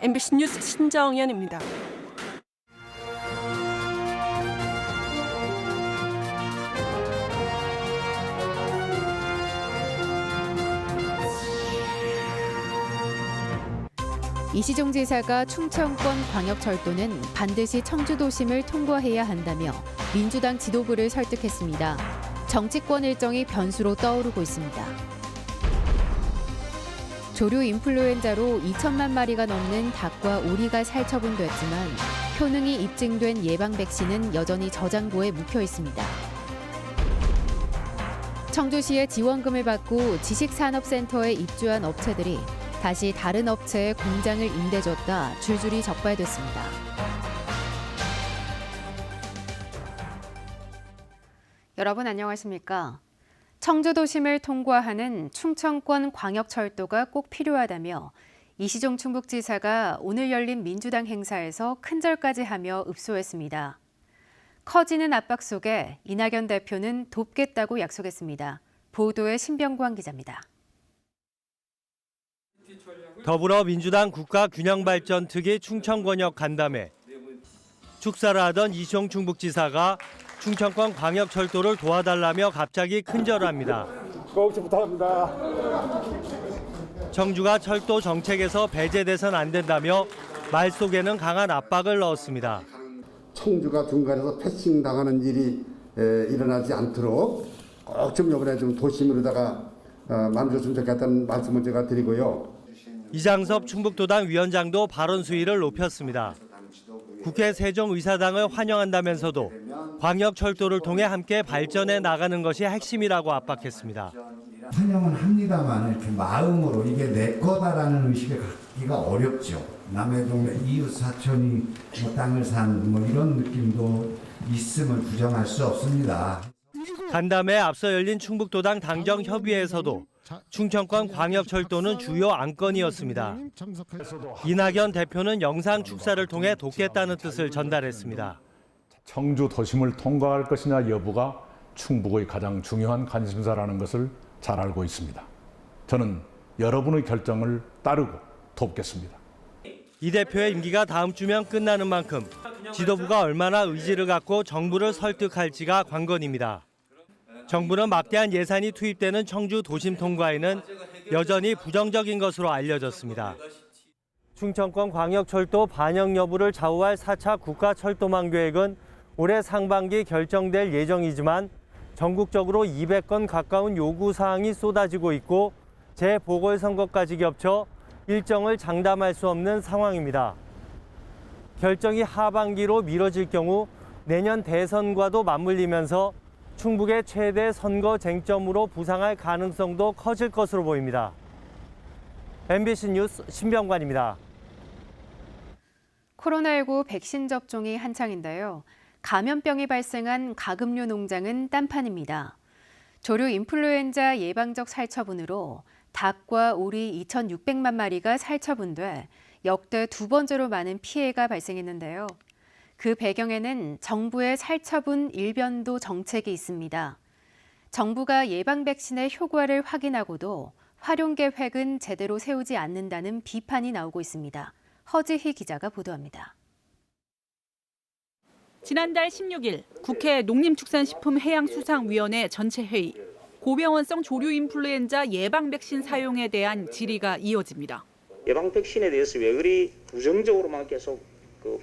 MBC 뉴스 신정연입니다. 이시종 지사가 충청권 광역철도는 반드시 청주도심을 통과해야 한다며 민주당 지도부를 설득했습니다. 정치권 일정이 변수로 떠오르고 있습니다. 조류 인플루엔자로 2천만 마리가 넘는 닭과 오리가 살처분됐지만 효능이 입증된 예방 백신은 여전히 저장고에 묵혀 있습니다. 청주시의 지원금을 받고 지식산업센터에 입주한 업체들이 다시 다른 업체에 공장을 임대줬다 줄줄이 적발됐습니다. 여러분 안녕하십니까? 청주도심을 통과하는 충청권 광역철도가 꼭 필요하다며 이시종 충북지사가 오늘 열린 민주당 행사에서 큰절까지 하며 읍소했습니다. 커지는 압박 속에 이낙연 대표는 돕겠다고 약속했습니다. 보도에 신병광 기자입니다. 더불어민주당 국가균형발전특위 충청권역 간담회. 축사를 하던 이시종 충북지사가 충청권 광역철도를 도와달라며 갑자기 큰절합니다. 꼭 좀 부탁합니다. 청주가 철도 정책에서 배제돼선 안 된다며 말 속에는 강한 압박을 넣었습니다. 청주가 중간에서 패싱 당하는 일이 일어나지 않도록 꼭 좀 이번에 좀 도심으로다가 만들어주면 좋겠다는 말씀을 제가 드리고요. 이장섭 충북도당 위원장도 발언 수위를 높였습니다. 국회 세종의사당을 환영한다면서도 광역철도를 통해 함께 발전해 나가는 것이 핵심이라고 압박했습니다. 환영은 합니다만 이렇게 마음으로 이게 내 거다라는 의식을 갖기가 어렵죠. 남의 동네 이웃 사촌이 땅을 산 이런 느낌도 있음을 부정할 수 없습니다. 간담회에 앞서 열린 충북도당 당정협의회에서도 충청권 광역철도는 주요 안건이었습니다. 이낙연 대표는 영상 축사를 통해 돕겠다는 뜻을 전달했습니다. 청주 도심을 통과할 것이냐 여부가 충북의 가장 중요한 관심사라는 것을 잘 알고 있습니다. 저는 여러분의 결정을 따르고 돕겠습니다. 이 대표의 임기가 다음 주면 끝나는 만큼 지도부가 얼마나 의지를 갖고 정부를 설득할지가 관건입니다. 정부는 막대한 예산이 투입되는 청주 도심 통과에는 여전히 부정적인 것으로 알려졌습니다. 충청권 광역철도 반영 여부를 좌우할 4차 국가철도망 계획은 올해 상반기 결정될 예정이지만 전국적으로 200건 가까운 요구사항이 쏟아지고 있고 재보궐선거까지 겹쳐 일정을 장담할 수 없는 상황입니다. 결정이 하반기로 미뤄질 경우 내년 대선과도 맞물리면서 충북의 최대 선거 쟁점으로 부상할 가능성도 커질 것으로 보입니다. MBC 뉴스 신병관입니다. 코로나19 백신 접종이 한창인데요. 감염병이 발생한 가금류 농장은 딴판입니다. 조류 인플루엔자 예방적 살처분으로 닭과 오리 2,600만 마리가 살처분돼 역대 두 번째로 많은 피해가 발생했는데요. 그 배경에는 정부의 살처분 일변도 정책이 있습니다. 정부가 예방 백신의 효과를 확인하고도 활용 계획은 제대로 세우지 않는다는 비판이 나오고 있습니다. 허지희 기자가 보도합니다. 지난달 16일 국회 농림축산식품해양수상위원회 전체 회의, 고병원성 조류 인플루엔자 예방 백신 사용에 대한 질의가 이어집니다. 예방 백신에 대해서 왜 그리 부정적으로만 계속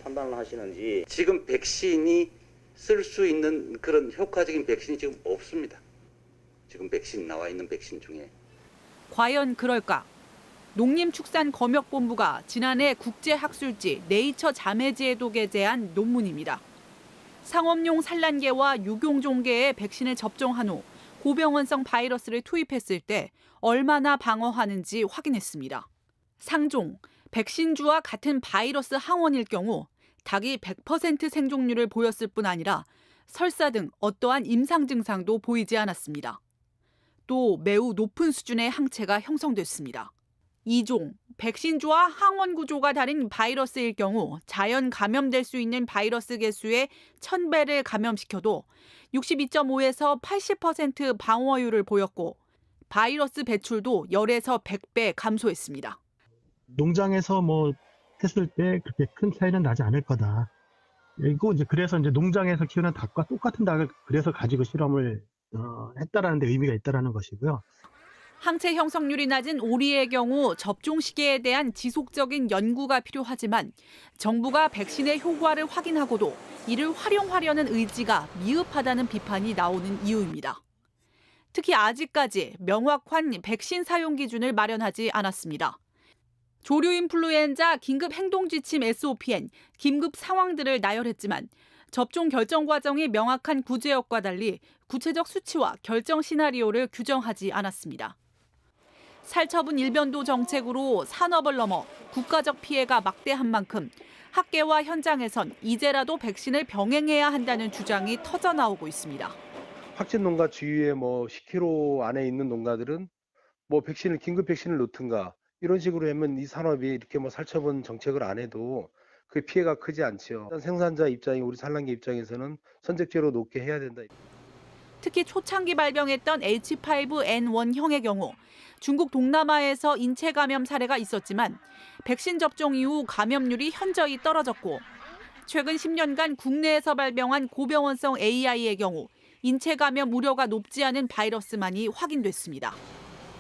판단을 하시는지, 지금 백신이 쓸 수 있는 그런 효과적인 백신이 지금 없습니다. 지금 백신 나와 있는 백신 중에. 과연 그럴까? 농림축산검역본부가 지난해 국제학술지 네이처 자매지에도 게재한 논문입니다. 상업용 산란개와 유경종개에 백신을 접종한 후 고병원성 바이러스를 투입했을 때 얼마나 방어하는지 확인했습니다. 상종, 백신주와 같은 바이러스 항원일 경우 닭이 100% 생존율을 보였을 뿐 아니라 설사 등 어떠한 임상 증상도 보이지 않았습니다. 또 매우 높은 수준의 항체가 형성됐습니다. 2종, 백신주와 항원 구조가 다른 바이러스일 경우 자연 감염될 수 있는 바이러스 개수의 1000배를 감염시켜도 62.5에서 80% 방어율을 보였고 바이러스 배출도 10에서 100배 감소했습니다. 농장에서 했을 때 그렇게 큰 차이는 나지 않을 거다. 이거 이제 그래서 이제 농장에서 키우는 닭과 똑같은 닭을 그래서 가지고 실험을 했다라는 데 의미가 있다라는 것이고요. 항체 형성률이 낮은 오리의 경우 접종 시기에 대한 지속적인 연구가 필요하지만 정부가 백신의 효과를 확인하고도 이를 활용하려는 의지가 미흡하다는 비판이 나오는 이유입니다. 특히 아직까지 명확한 백신 사용 기준을 마련하지 않았습니다. 조류 인플루엔자 긴급 행동 지침 SOP엔 긴급 상황들을 나열했지만 접종 결정 과정이 명확한 구제역과 달리 구체적 수치와 결정 시나리오를 규정하지 않았습니다. 살처분 일변도 정책으로 산업을 넘어 국가적 피해가 막대한 만큼 학계와 현장에선 이제라도 백신을 병행해야 한다는 주장이 터져나오고 있습니다. 확진 농가 주위에 10km 안에 있는 농가들은 긴급 백신을 놓든가 이런 식으로 하면 이 산업이 이렇게 살처분 정책을 안 해도 그 피해가 크지 않죠. 생산자 입장이 우리 산란계 입장에서는 선택제로 놓게 해야 된다. 특히 초창기 발병했던 H5N1형의 경우 중국 동남아에서 인체 감염 사례가 있었지만 백신 접종 이후 감염률이 현저히 떨어졌고 최근 10년간 국내에서 발병한 고병원성 AI의 경우 인체 감염 우려가 높지 않은 바이러스만이 확인됐습니다.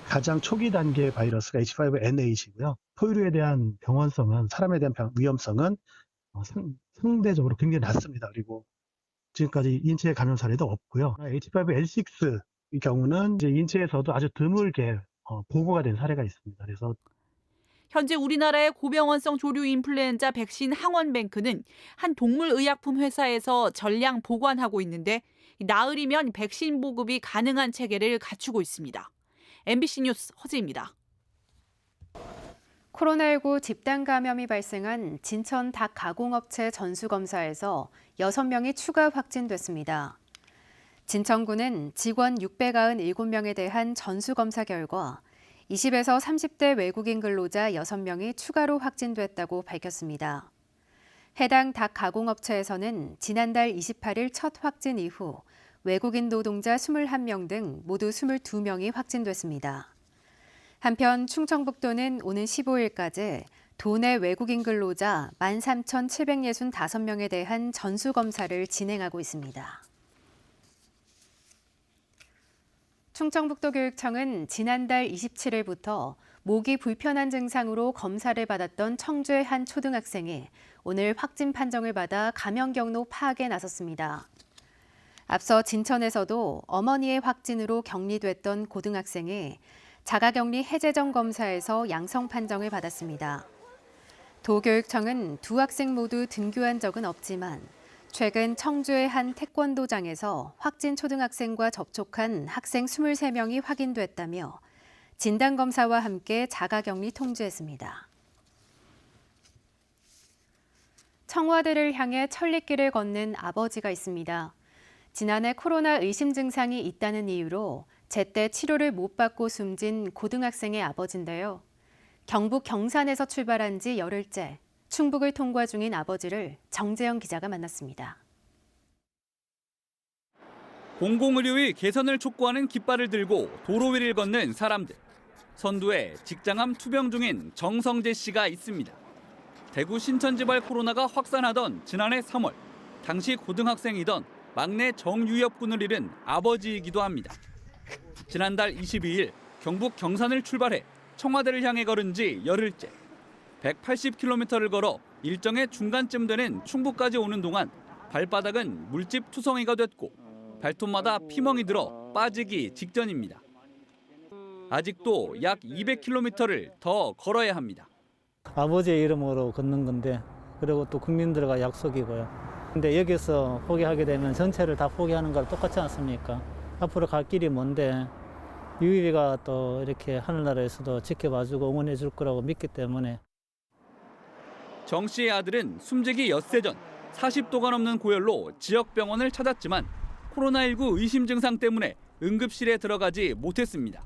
가장 초기 단계의 바이러스가 H5N8이고요. 포유류에 대한 병원성은 사람에 대한 위험성은 상대적으로 굉장히 낮습니다. 그리고 지금까지 인체 감염 사례도 없고요. H5N6 이 경우는 이제 인체에서도 아주 드물게 보고가 된 사례가 있습니다. 그래서 현재 우리나라의 고병원성 조류 인플루엔자 백신 항원뱅크는 한 동물의약품 회사에서 전량 보관하고 있는데 나흘이면 백신 보급이 가능한 체계를 갖추고 있습니다. MBC 뉴스 허지입니다. 코로나19 집단 감염이 발생한 진천 닭 가공업체 전수검사에서 6명이 추가 확진됐습니다. 진천구는 직원 697명에 대한 전수검사 결과 20에서 30대 외국인 근로자 6명이 추가로 확진됐다고 밝혔습니다. 해당 닭 가공업체에서는 지난달 28일 첫 확진 이후 외국인 노동자 21명 등 모두 22명이 확진됐습니다. 한편 충청북도는 오는 15일까지 도내 외국인 근로자 13,765명에 대한 전수검사를 진행하고 있습니다. 충청북도교육청은 지난달 27일부터 목이 불편한 증상으로 검사를 받았던 청주의 한 초등학생이 오늘 확진 판정을 받아 감염 경로 파악에 나섰습니다. 앞서 진천에서도 어머니의 확진으로 격리됐던 고등학생이 자가격리 해제전 검사에서 양성 판정을 받았습니다. 도교육청은 두 학생 모두 등교한 적은 없지만 최근 청주의 한 태권도장에서 확진 초등학생과 접촉한 학생 23명이 확인됐다며 진단검사와 함께 자가격리 통지했습니다. 청와대를 향해 천리길을 걷는 아버지가 있습니다. 지난해 코로나 의심 증상이 있다는 이유로 제때 치료를 못 받고 숨진 고등학생의 아버지인데요. 경북 경산에서 출발한 지 열흘째 충북을 통과 중인 아버지를 정재영 기자가 만났습니다. 공공의료의 개선을 촉구하는 깃발을 들고 도로 위를 걷는 사람들. 선두에 직장암 투병 중인 정성재 씨가 있습니다. 대구 신천지발 코로나가 확산하던 지난해 3월, 당시 고등학생이던 막내 정유엽 군을 잃은 아버지이기도 합니다. 지난달 22일 경북 경산을 출발해 청와대를 향해 걸은 지 열흘째. 180km를 걸어 일정의 중간쯤 되는 충북까지 오는 동안 발바닥은 물집 투성이가 됐고 발톱마다 피멍이 들어 빠지기 직전입니다. 아직도 약 200km를 더 걸어야 합니다. 아버지의 이름으로 걷는 건데 그리고 또 국민들과 약속이고요. 근데 여기서 포기하게 되면 전체를 다 포기하는 거랑 똑같지 않습니까? 앞으로 갈 길이 먼데 유일이가 또 이렇게 하늘나라에서도 지켜봐주고 응원해 줄 거라고 믿기 때문에. 정 씨의 아들은 숨지기 엿새 전 40도가 넘는 고열로 지역 병원을 찾았지만 코로나19 의심 증상 때문에 응급실에 들어가지 못했습니다.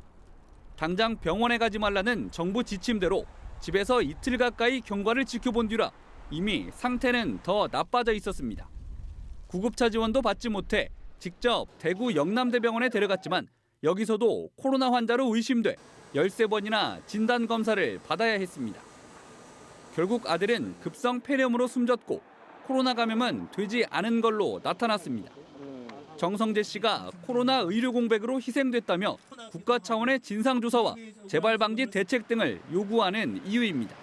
당장 병원에 가지 말라는 정부 지침대로 집에서 이틀 가까이 경과를 지켜본 뒤라 이미 상태는 더 나빠져 있었습니다. 구급차 지원도 받지 못해 직접 대구 영남대병원에 데려갔지만 여기서도 코로나 환자로 의심돼 13번이나 진단검사를 받아야 했습니다. 결국 아들은 급성 폐렴으로 숨졌고 코로나 감염은 되지 않은 걸로 나타났습니다. 정성재 씨가 코로나 의료 공백으로 희생됐다며 국가 차원의 진상조사와 재발 방지 대책 등을 요구하는 이유입니다.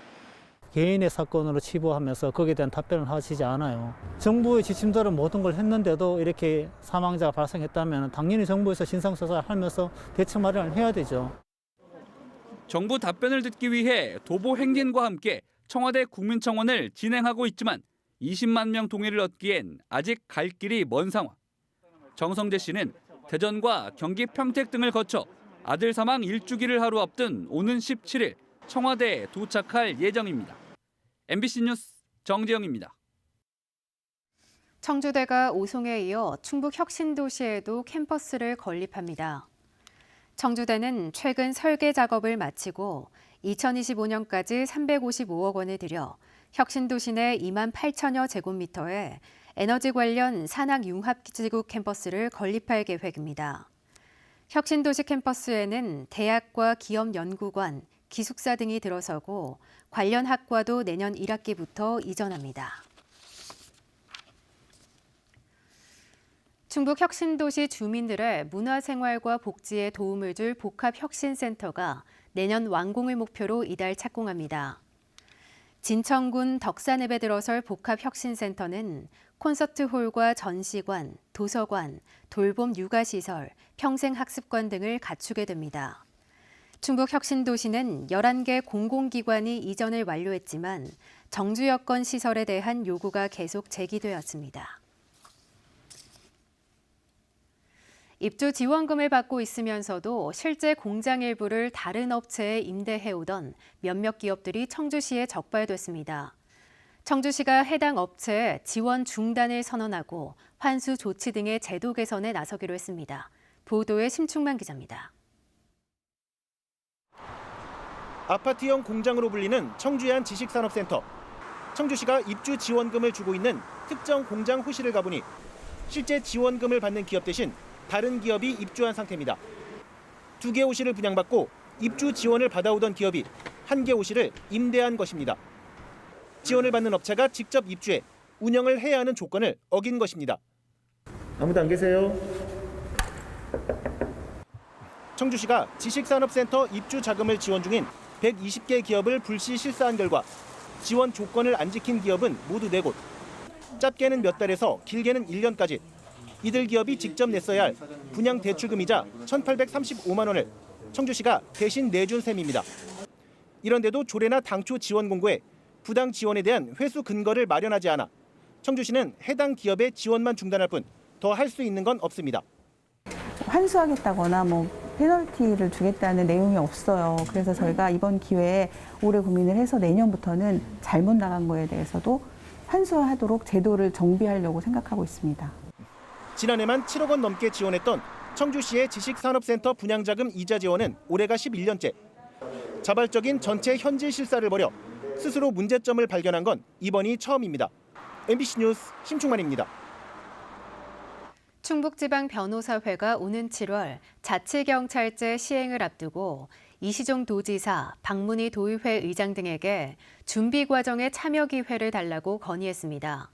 개인의 사건으로 치부하면서 거기에 대한 답변을 하시지 않아요. 정부의 지침대로 모든 걸 했는데도 이렇게 사망자가 발생했다면 당연히 정부에서 진상조사를 하면서 대책 마련을 해야 되죠. 정부 답변을 듣기 위해 도보 행진과 함께 청와대 국민청원을 진행하고 있지만 20만 명 동의를 얻기엔 아직 갈 길이 먼 상황. 정성재 씨는 대전과 경기 평택 등을 거쳐 아들 사망 1주기를 하루 앞둔 오는 17일 청와대에 도착할 예정입니다. MBC 뉴스 정재영입니다. 청주대가 오송에 이어 충북 혁신도시에도 캠퍼스를 건립합니다. 청주대는 최근 설계 작업을 마치고 2025년까지 355억 원을 들여 혁신도시 내 2만 8천여 제곱미터에 에너지 관련 산학융합지구 캠퍼스를 건립할 계획입니다. 혁신도시 캠퍼스에는 대학과 기업연구관, 기숙사 등이 들어서고 관련 학과도 내년 1학기부터 이전합니다. 충북 혁신도시 주민들의 문화생활과 복지에 도움을 줄 복합혁신센터가 내년 완공을 목표로 이달 착공합니다. 진천군 덕산읍에 들어설 복합혁신센터는 콘서트홀과 전시관, 도서관, 돌봄 육아시설, 평생학습관 등을 갖추게 됩니다. 충북 혁신도시는 11개 공공기관이 이전을 완료했지만 정주 여건 시설에 대한 요구가 계속 제기되었습니다. 입주 지원금을 받고 있으면서도 실제 공장 일부를 다른 업체에 임대해오던 몇몇 기업들이 청주시에 적발됐습니다. 청주시가 해당 업체에 지원 중단을 선언하고 환수 조치 등의 제도 개선에 나서기로 했습니다. 보도에 심충만 기자입니다. 아파트형 공장으로 불리는 청주의 한 지식산업센터. 청주시가 입주 지원금을 주고 있는 특정 공장 호실을 가보니 실제 지원금을 받는 기업 대신 다른 기업이 입주한 상태입니다. 2개 호실을 분양받고 입주 지원을 받아오던 기업이 1개 호실을 임대한 것입니다. 지원을 받는 업체가 직접 입주해 운영을 해야 하는 조건을 어긴 것입니다. 아무도 안 계세요? 청주시가 지식산업센터 입주 자금을 지원 중인 120개 기업을 불시 실사한 결과 지원 조건을 안 지킨 기업은 모두 4곳. 짧게는 몇 달에서 길게는 1년까지 이들 기업이 직접 냈어야 할 분양 대출금이자 1,835만 원을 청주시가 대신 내준 셈입니다. 이런데도 조례나 당초 지원 공고에 부당 지원에 대한 회수 근거를 마련하지 않아 청주시는 해당 기업의 지원만 중단할 뿐 더 할 수 있는 건 없습니다. 환수하겠다거나 페널티를 주겠다는 내용이 없어요. 그래서 저희가 이번 기회에 오래 고민을 해서 내년부터는 잘못 나간 거에 대해서도 환수하도록 제도를 정비하려고 생각하고 있습니다. 지난해만 7억 원 넘게 지원했던 청주시의 지식산업센터 분양자금 이자 지원은 올해가 11년째. 자발적인 전체 현지 실사를 벌여 스스로 문제점을 발견한 건 이번이 처음입니다. MBC 뉴스 심충만입니다. 충북지방변호사회가 오는 7월 자치경찰제 시행을 앞두고 이시종 도지사, 박문희 도의회 의장 등에게 준비 과정에 참여 기회를 달라고 건의했습니다.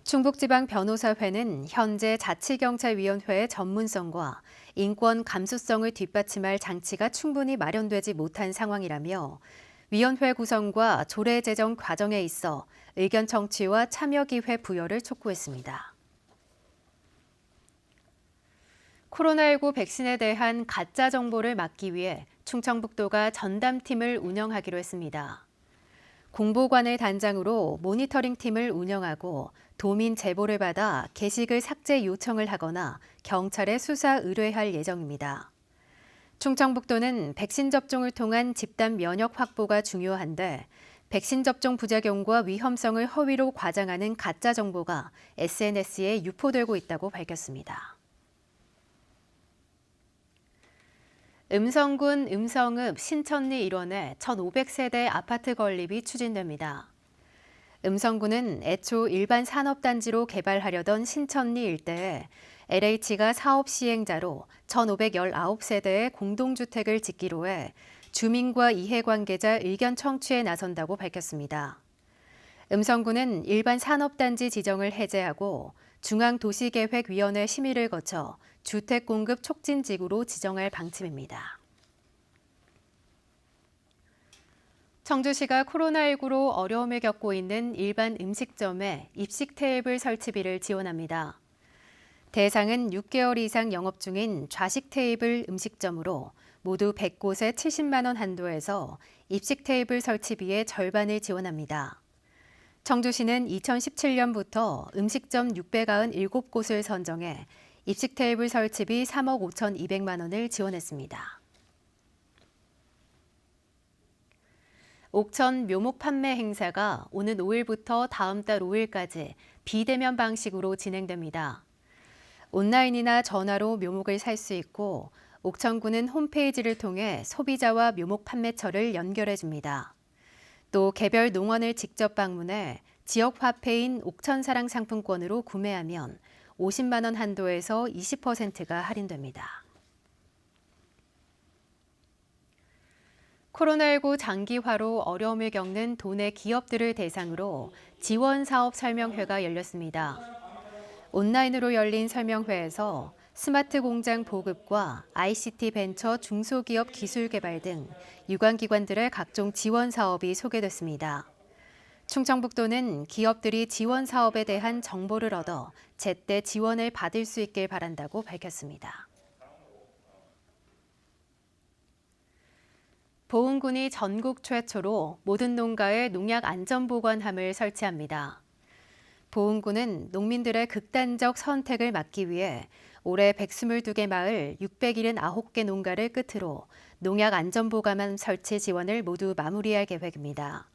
충북지방변호사회는 현재 자치경찰위원회의 전문성과 인권 감수성을 뒷받침할 장치가 충분히 마련되지 못한 상황이라며 위원회 구성과 조례 제정 과정에 있어 의견 청취와 참여 기회 부여를 촉구했습니다. 코로나19 백신에 대한 가짜 정보를 막기 위해 충청북도가 전담팀을 운영하기로 했습니다. 공보관을 단장으로 모니터링 팀을 운영하고 도민 제보를 받아 게시글 삭제 요청을 하거나 경찰에 수사 의뢰할 예정입니다. 충청북도는 백신 접종을 통한 집단 면역 확보가 중요한데 백신 접종 부작용과 위험성을 허위로 과장하는 가짜 정보가 SNS에 유포되고 있다고 밝혔습니다. 음성군 음성읍 신천리 일원에 1,500세대 아파트 건립이 추진됩니다. 음성군은 애초 일반 산업단지로 개발하려던 신천리 일대에 LH가 사업 시행자로 1,519세대의 공동주택을 짓기로 해 주민과 이해관계자 의견 청취에 나선다고 밝혔습니다. 음성군은 일반 산업단지 지정을 해제하고 중앙도시계획위원회 심의를 거쳐 주택공급 촉진지구로 지정할 방침입니다. 청주시가 코로나19로 어려움을 겪고 있는 일반 음식점에 입식 테이블 설치비를 지원합니다. 대상은 6개월 이상 영업 중인 좌식 테이블 음식점으로 모두 100곳에 70만 원 한도에서 입식 테이블 설치비의 절반을 지원합니다. 청주시는 2017년부터 음식점 697곳을 선정해 입식 테이블 설치비 3억 5,200만 원을 지원했습니다. 옥천 묘목 판매 행사가 오는 5일부터 다음 달 5일까지 비대면 방식으로 진행됩니다. 온라인이나 전화로 묘목을 살 수 있고 옥천군은 홈페이지를 통해 소비자와 묘목 판매처를 연결해 줍니다. 또 개별 농원을 직접 방문해 지역 화폐인 옥천사랑 상품권으로 구매하면 50만 원 한도에서 20%가 할인됩니다. 코로나19 장기화로 어려움을 겪는 도내 기업들을 대상으로 지원 사업 설명회가 열렸습니다. 온라인으로 열린 설명회에서 스마트 공장 보급과 ICT 벤처 중소기업 기술 개발 등 유관기관들의 각종 지원 사업이 소개됐습니다. 충청북도는 기업들이 지원 사업에 대한 정보를 얻어 제때 지원을 받을 수 있길 바란다고 밝혔습니다. 보은군이 전국 최초로 모든 농가에 농약 안전보관함을 설치합니다. 보은군은 농민들의 극단적 선택을 막기 위해 올해 122개 마을 679개 농가를 끝으로 농약 안전보관함 설치 지원을 모두 마무리할 계획입니다.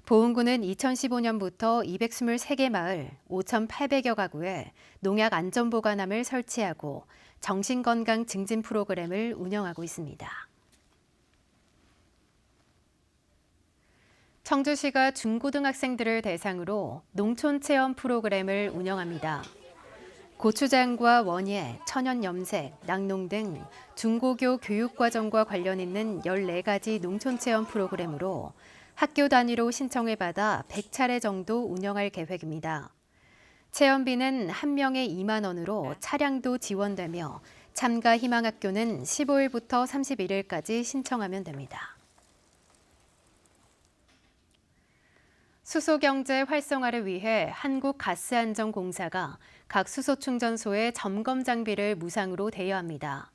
보은군은 2015년부터 223개 마을 5,800여 가구에 농약 안전보관함을 설치하고 정신건강 증진 프로그램을 운영하고 있습니다. 청주시가 중고등학생들을 대상으로 농촌 체험 프로그램을 운영합니다. 고추장과 원예, 천연 염색, 낙농 등 중고교 교육과정과 관련 있는 14가지 농촌 체험 프로그램으로 학교 단위로 신청을 받아 100차례 정도 운영할 계획입니다. 체험비는 한 명에 2만 원으로 차량도 지원되며 참가 희망 학교는 15일부터 31일까지 신청하면 됩니다. 수소 경제 활성화를 위해 한국가스안전공사가 각 수소충전소에 점검 장비를 무상으로 대여합니다.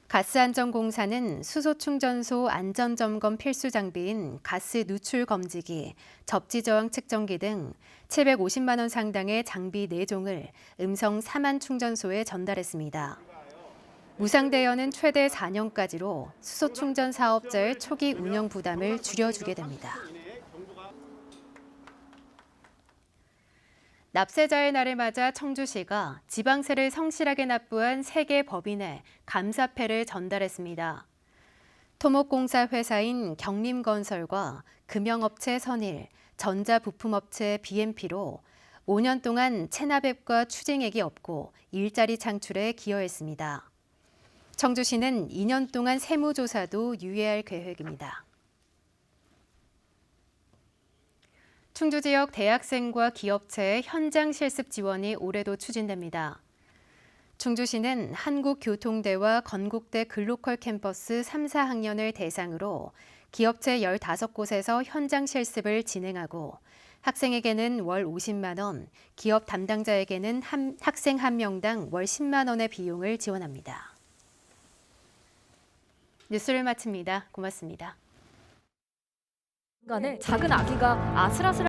가스안전공사는 수소충전소 안전점검 필수 장비인 가스 누출 검지기, 접지저항 측정기 등 750만 원 상당의 장비 4종을 음성 4만 충전소에 전달했습니다. 무상 대여는 최대 4년까지로 수소충전 사업자의 초기 운영 부담을 줄여주게 됩니다. 납세자의 날을 맞아 청주시가 지방세를 성실하게 납부한 3개 법인에 감사패를 전달했습니다. 토목공사 회사인 경림건설과 금형업체 선일, 전자부품업체 BMP로 5년 동안 체납액과 추징액이 없고 일자리 창출에 기여했습니다. 청주시는 2년 동안 세무조사도 유예할 계획입니다. 충주 지역 대학생과 기업체의 현장 실습 지원이 올해도 추진됩니다. 충주시는 한국교통대와 건국대 글로컬 캠퍼스 3, 4학년을 대상으로 기업체 15곳에서 현장 실습을 진행하고 학생에게는 월 50만 원, 기업 담당자에게는 학생 1명당 월 10만 원의 비용을 지원합니다. 뉴스를 마칩니다. 고맙습니다. 작은 아기가 아슬아슬